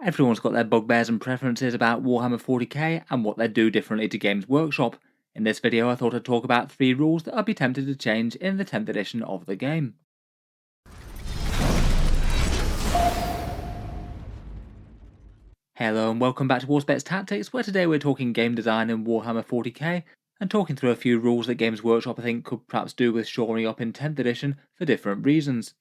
Everyone's got their bugbears and preferences about Warhammer 40K and what they do differently to Games Workshop. In this video I thought I'd talk about 3 rules that I'd be tempted to change in the 10th edition of the game. Hello and welcome back to Auspex Tactics, where today we're talking game design in Warhammer 40k and talking through a few rules that Games Workshop I think could perhaps do with shoring up in 10th edition for different reasons.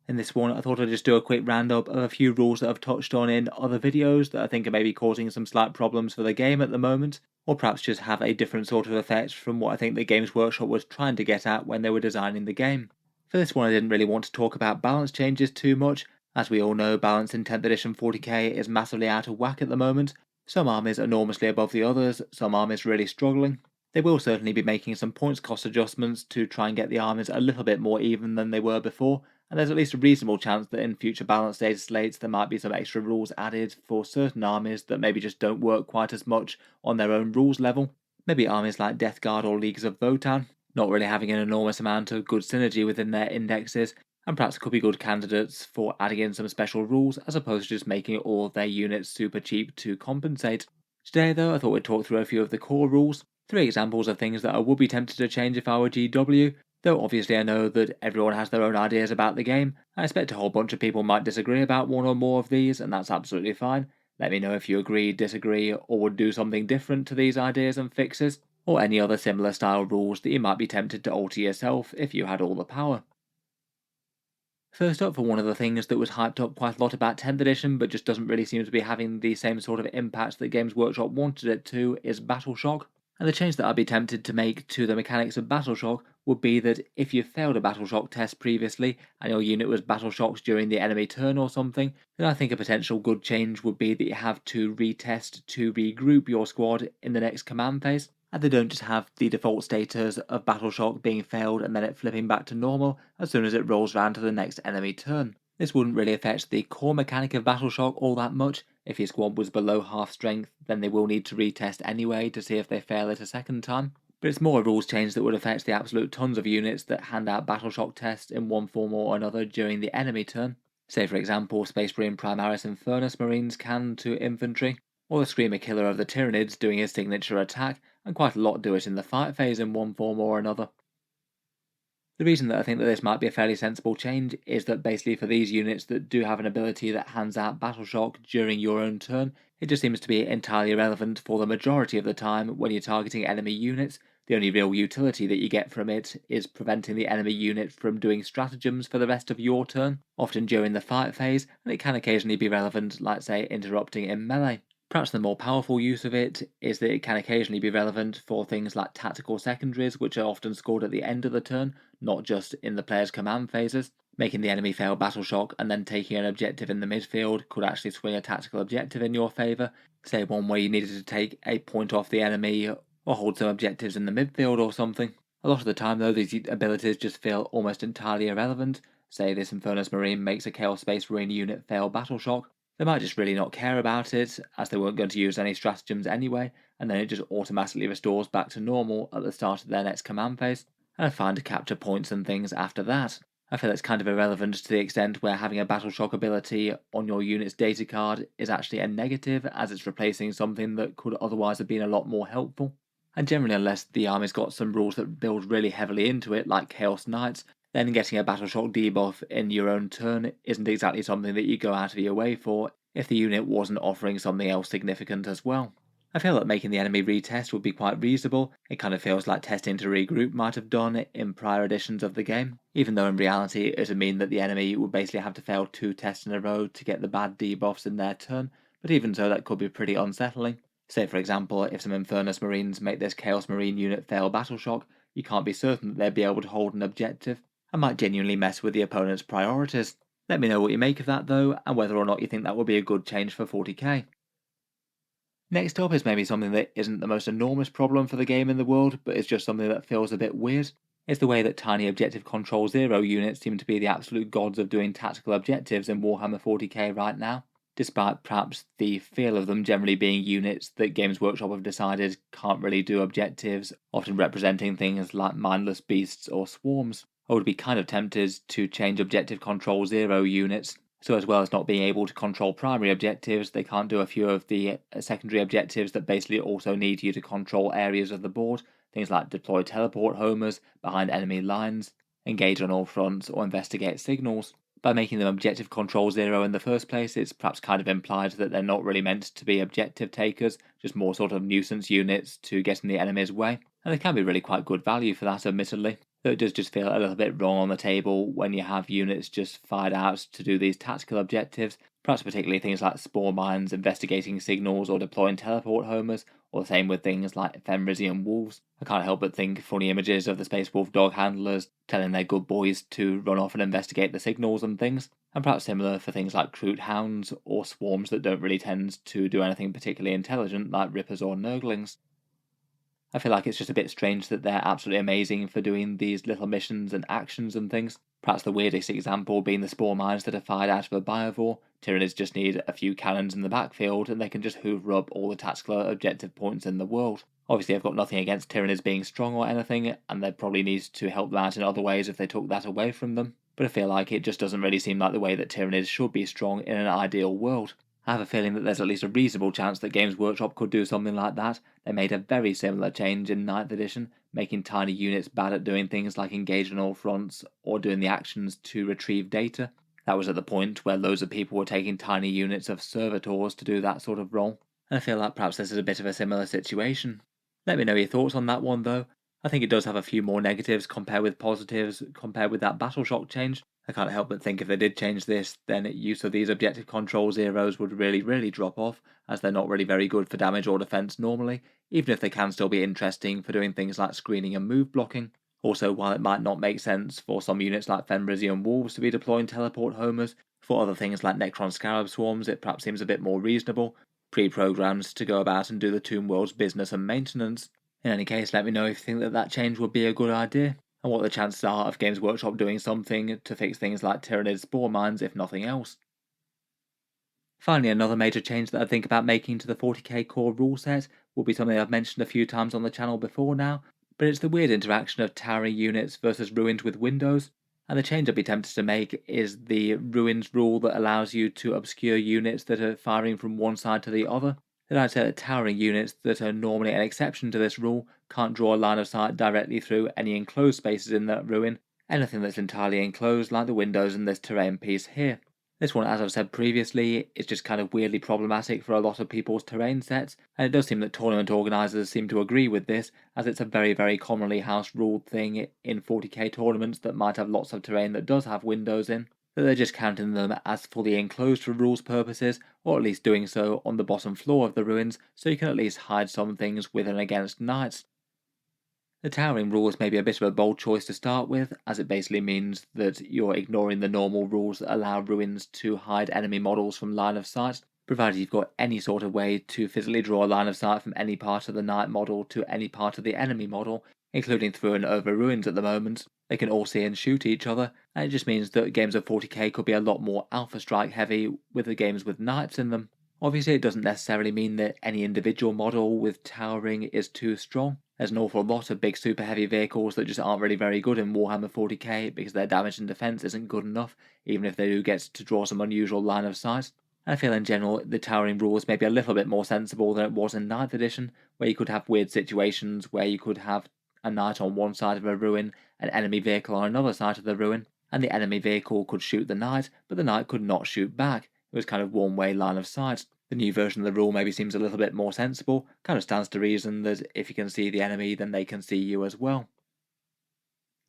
In this one, I thought I'd just do a quick roundup of a few rules that I've touched on in other videos that I think are maybe causing some slight problems for the game at the moment, or perhaps just have a different sort of effect from what I think the Games Workshop was trying to get at when they were designing the game. For this one I didn't really want to talk about balance changes too much. As we all know, balance in 10th edition 40k is massively out of whack at the moment. Some armies enormously above the others, some armies really struggling. They will certainly be making some points cost adjustments to try and get the armies a little bit more even than they were before, and there's at least a reasonable chance that in future balanced data slates there might be some extra rules added for certain armies that maybe just don't work quite as much on their own rules level. Maybe armies like Death Guard or Leagues of Votan, not really having an enormous amount of good synergy within their indexes, and perhaps could be good candidates for adding in some special rules as opposed to just making all of their units super cheap to compensate. Today though, I thought we'd talk through a few of the core rules, 3 examples of things that I would be tempted to change if I were GW, though obviously I know that everyone has their own ideas about the game. I expect a whole bunch of people might disagree about one or more of these, and that's absolutely fine. Let me know if you agree, disagree, or would do something different to these ideas and fixes, or any other similar style rules that you might be tempted to alter yourself if you had all the power. First up, for one of the things that was hyped up quite a lot about 10th edition but just doesn't really seem to be having the same sort of impact that Games Workshop wanted it to, is Battle Shock. And the change that I'd be tempted to make to the mechanics of Battle Shock would be that if you failed a Battle Shock test previously and your unit was Battle Shocked during the enemy turn or something, then I think a potential good change would be that you have to retest to regroup your squad in the next command phase, and they don't just have the default status of Battle Shock being failed and then it flipping back to normal as soon as it rolls round to the next enemy turn. This wouldn't really affect the core mechanic of Battle Shock all that much. If your squad was below half strength, then they will need to retest anyway to see if they fail it a second time. But it's more a rules change that would affect the absolute tons of units that hand out Battle Shock tests in one form or another during the enemy turn. Say for example, Space Marine Primaris Infernus Marines can to infantry, or the Screamer Killer of the Tyranids doing his signature attack, and quite a lot do it in the fight phase in one form or another. The reason that I think that this might be a fairly sensible change is that basically for these units that do have an ability that hands out Battle Shock during your own turn, it just seems to be entirely irrelevant for the majority of the time when you're targeting enemy units. The only real utility that you get from it is preventing the enemy unit from doing stratagems for the rest of your turn, often during the fight phase, and it can occasionally be relevant, like say interrupting in melee. Perhaps the more powerful use of it is that it can occasionally be relevant for things like tactical secondaries, which are often scored at the end of the turn, not just in the player's command phases. Making the enemy fail Battle Shock and then taking an objective in the midfield could actually swing a tactical objective in your favour, say one where you needed to take a point off the enemy or hold some objectives in the midfield or something. A lot of the time though, these abilities just feel almost entirely irrelevant. Say this Infernus Marine makes a Chaos Space Marine unit fail Battle Shock, they might just really not care about it, as they weren't going to use any stratagems anyway, and then it just automatically restores back to normal at the start of their next command phase, and are fine to capture points and things after that. I feel it's kind of irrelevant to the extent where having a Battle Shock ability on your unit's data card is actually a negative, as it's replacing something that could otherwise have been a lot more helpful. And generally, unless the army's got some rules that build really heavily into it, like Chaos Knights, then getting a Battle Shock debuff in your own turn isn't exactly something that you go out of your way for if the unit wasn't offering something else significant as well. I feel that making the enemy retest would be quite reasonable. It kind of feels like testing to regroup might have done in prior editions of the game, even though in reality it would mean that the enemy would basically have to fail 2 tests in a row to get the bad debuffs in their turn, but even so that could be pretty unsettling. Say for example, if some Infernus Marines make this Chaos Marine unit fail Battle Shock, you can't be certain that they'd be able to hold an objective, and might genuinely mess with the opponent's priorities. Let me know what you make of that though, and whether or not you think that would be a good change for 40k. Next up is maybe something that isn't the most enormous problem for the game in the world, but is just something that feels a bit weird. It's the way that tiny Objective Control 0 units seem to be the absolute gods of doing tactical objectives in Warhammer 40k right now, despite perhaps the feel of them generally being units that Games Workshop have decided can't really do objectives, often representing things like mindless beasts or swarms. I would be kind of tempted to change Objective Control 0 units So as well as not being able to control primary objectives, they can't do a few of the secondary objectives that basically also need you to control areas of the board, things like deploy teleport homers behind enemy lines, engage on all fronts, or investigate signals. By making them objective control 0 in the first place, it's perhaps kind of implied that they're not really meant to be objective takers, just more sort of nuisance units to get in the enemy's way, and they can be really quite good value for that, admittedly. So it does just feel a little bit wrong on the table when you have units just fired out to do these tactical objectives, perhaps particularly things like spore mines, investigating signals, or deploying teleport homers, or the same with things like Fenrisian wolves. I can't help but think funny images of the Space Wolf dog handlers telling their good boys to run off and investigate the signals and things, and perhaps similar for things like Kroot hounds, or swarms that don't really tend to do anything particularly intelligent like Rippers or Nurglings. I feel like it's just a bit strange that they're absolutely amazing for doing these little missions and actions and things. Perhaps the weirdest example being the spore mines that are fired out of a biovore. Tyranids just need a few cannons in the backfield and they can just hoover up all the tactical objective points in the world. Obviously, I've got nothing against Tyranids being strong or anything, and they probably need to help them out in other ways if they took that away from them. But I feel like it just doesn't really seem like the way that Tyranids should be strong in an ideal world. I have a feeling that there's at least a reasonable chance that Games Workshop could do something like that. They made a very similar change in 9th edition, making tiny units bad at doing things like engage on all fronts or doing the actions to retrieve data. That was at the point where loads of people were taking tiny units of servitors to do that sort of role, and I feel like perhaps this is a bit of a similar situation. Let me know your thoughts on that one though. I think it does have a few more negatives compared with positives compared with that Battle Shock change. I can't help but think if they did change this, then use of these objective control zeros would really drop off, as they're not really very good for damage or defense normally, even if they can still be interesting for doing things like screening and move blocking. Also, while it might not make sense for some units like Fenrisian wolves to be deploying teleport homers, for other things like Necron scarab swarms it perhaps seems a bit more reasonable, pre-programmed to go about and do the Tomb World's business and maintenance. In any case, let me know if you think that that change would be a good idea, and what the chances are of Games Workshop doing something to fix things like Tyranid spore mines if nothing else. Finally, another major change that I think about making to the 40k core rule set will be something I've mentioned a few times on the channel before now, but it's the weird interaction of towering units versus ruins with windows, and the change I'd be tempted to make is the ruins rule that allows you to obscure units that are firing from one side to the other. Then I'd say that towering units that are normally an exception to this rule can't draw a line of sight directly through any enclosed spaces in that ruin, anything that's entirely enclosed like the windows in this terrain piece here. This one, as I've said previously, is just kind of weirdly problematic for a lot of people's terrain sets, and it does seem that tournament organisers seem to agree with this, as it's a very commonly house-ruled thing in 40k tournaments that might have lots of terrain that does have windows in, that they're just counting them as fully enclosed for rules purposes, or at least doing so on the bottom floor of the ruins, so you can at least hide some things with and against knights. The towering rule is maybe a bit of a bold choice to start with, as it basically means that you're ignoring the normal rules that allow ruins to hide enemy models from line of sight, provided you've got any sort of way to physically draw a line of sight from any part of the knight model to any part of the enemy model, including through and over ruins at the moment. They can all see and shoot each other, and it just means that games of 40k could be a lot more Alpha Strike heavy with the games with knights in them. Obviously, it doesn't necessarily mean that any individual model with towering is too strong. There's an awful lot of big super heavy vehicles that just aren't really very good in Warhammer 40k because their damage and defense isn't good enough, even if they do get to draw some unusual line of sight. And I feel in general the towering rule is maybe a little bit more sensible than it was in 9th edition, where you could have weird situations where you could have a knight on one side of a ruin, an enemy vehicle on another side of the ruin, and the enemy vehicle could shoot the knight, but the knight could not shoot back. It was kind of one-way line of sight. The new version of the rule maybe seems a little bit more sensible, kind of stands to reason that if you can see the enemy, then they can see you as well.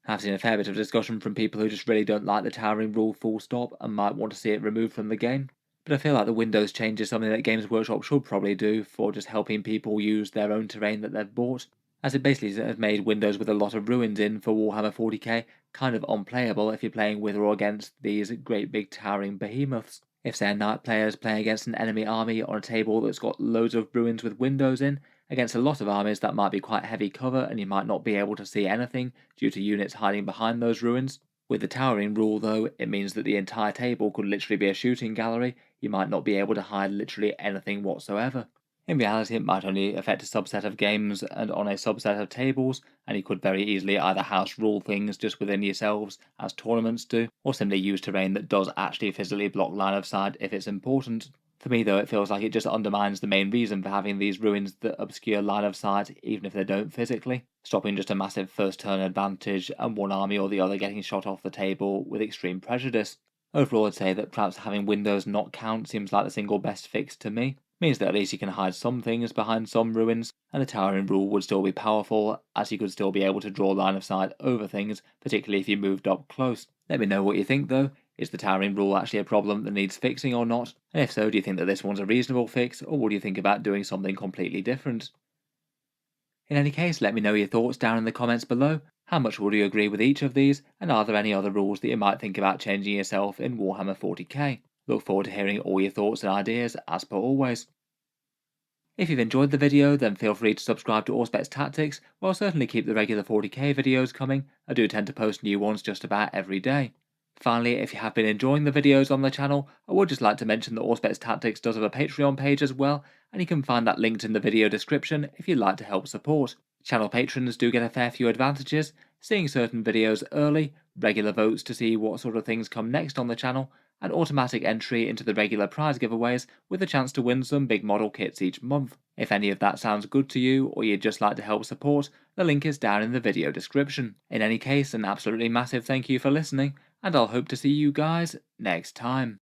I've seen a fair bit of discussion from people who just really don't like the towering rule full stop and might want to see it removed from the game, but I feel like the Windows change is something that Games Workshop should probably do for just helping people use their own terrain that they've bought, as it basically has made Windows with a lot of ruins in for Warhammer 40k kind of unplayable if you're playing with or against these great big towering behemoths. If, say, a knight player is playing against an enemy army on a table that's got loads of ruins with windows in, against a lot of armies that might be quite heavy cover and you might not be able to see anything due to units hiding behind those ruins. With the towering rule though, it means that the entire table could literally be a shooting gallery, you might not be able to hide literally anything whatsoever. In reality, it might only affect a subset of games and on a subset of tables, and you could very easily either house rule things just within yourselves, as tournaments do, or simply use terrain that does actually physically block line of sight if it's important. For me, though, it feels like it just undermines the main reason for having these ruins that obscure line of sight, even if they don't physically, stopping just a massive first turn advantage and one army or the other getting shot off the table with extreme prejudice. Overall, I'd say that perhaps having windows not count seems like the single best fix to me. Means that at least you can hide some things behind some ruins, and the towering rule would still be powerful, as you could still be able to draw line of sight over things, particularly if you moved up close. Let me know what you think though. Is the towering rule actually a problem that needs fixing or not? And if so, do you think that this one's a reasonable fix, or would you think about doing something completely different? In any case, let me know your thoughts down in the comments below. How much would you agree with each of these, and are there any other rules that you might think about changing yourself in Warhammer 40k? Look forward to hearing all your thoughts and ideas, as per always. If you've enjoyed the video, then feel free to subscribe to Auspex Tactics, while certainly keep the regular 40k videos coming. I do tend to post new ones just about every day. Finally, if you have been enjoying the videos on the channel, I would just like to mention that Auspex Tactics does have a Patreon page as well, and you can find that linked in the video description if you'd like to help support. Channel patrons do get a fair few advantages, seeing certain videos early, regular votes to see what sort of things come next on the channel, and automatic entry into the regular prize giveaways with a chance to win some big model kits each month. If any of that sounds good to you, or you'd just like to help support, the link is down in the video description. In any case, an absolutely massive thank you for listening, and I'll hope to see you guys next time.